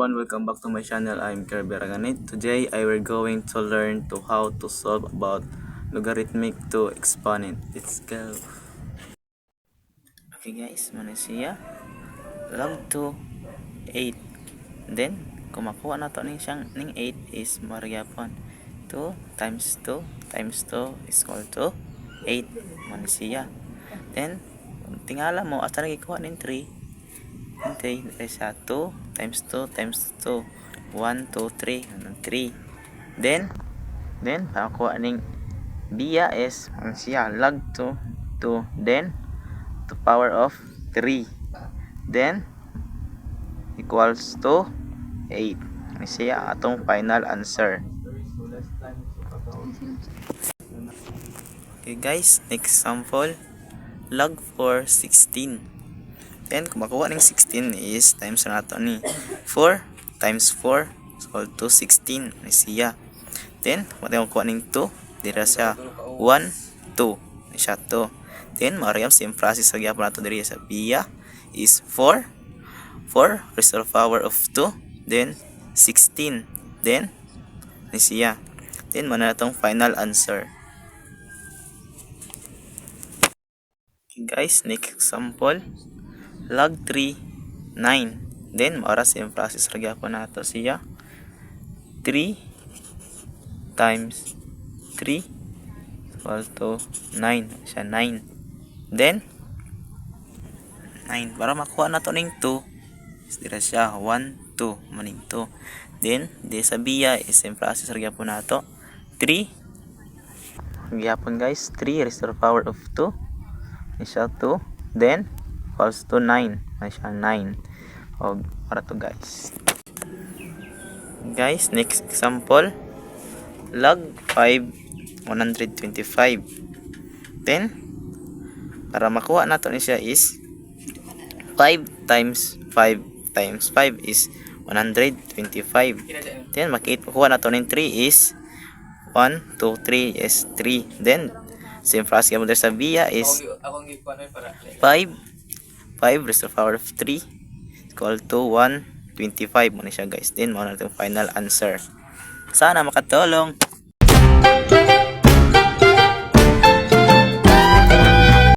everyone, welcome back to my channel. I'm Kirby Raganit. Today I will going to learn to how to solve about logarithmic to exponent. Let's go. Okay guys, muna siya log to 8. Then kung makuha na to ning siyang ning 8 is magyapon 2 times 2 times 2 is equal to 8. Muna siya. Then tingala mo asa lagi kuha ning 3. Okay, sa 2 times 2 times 2 1, 2, 3 3. Then pakuha ning biya is ang siya log to 2 then to power of 3 then equals to 8. Ang siya atong final answer. Okay guys, next example log for 16. Then, kung makuha ng 16 is times na nato ni 4 times 4 is equal to 16. Ay siya. Then, kung makuha ng 2, dira siya 1, 2. Ay siya 2. Then, mariyam same process sa gyapon nato diri sa biya is 4 raised to the power of 2 then 16. Then, ay siya. Then, mana natong final answer. Okay guys, next example log 3 9. Then maura same process ra gyapon nato siya 3 times 3 equal to 9 siya 9. Then 9 para makuha nato ning 2 is dira siya 1 2 maning 2. Then di sa biya is same process ra gyapon nato 3 gyapon guys 3 raised to the power of 2 is siya 2 then equals to 9. Ay siya 9. O, para to guys. Guys, next example. Log 5, 125. Then, para makuha nato ni siya is 5 times 5 times 5 is 125. Then, makuha nato ng 3 is 1, 2, 3 is 3. Then, same process mo sa biya is 5 raised to the power of 3 equal to 125 mo na siya guys. Then mo na itong final answer. Sana makatulong.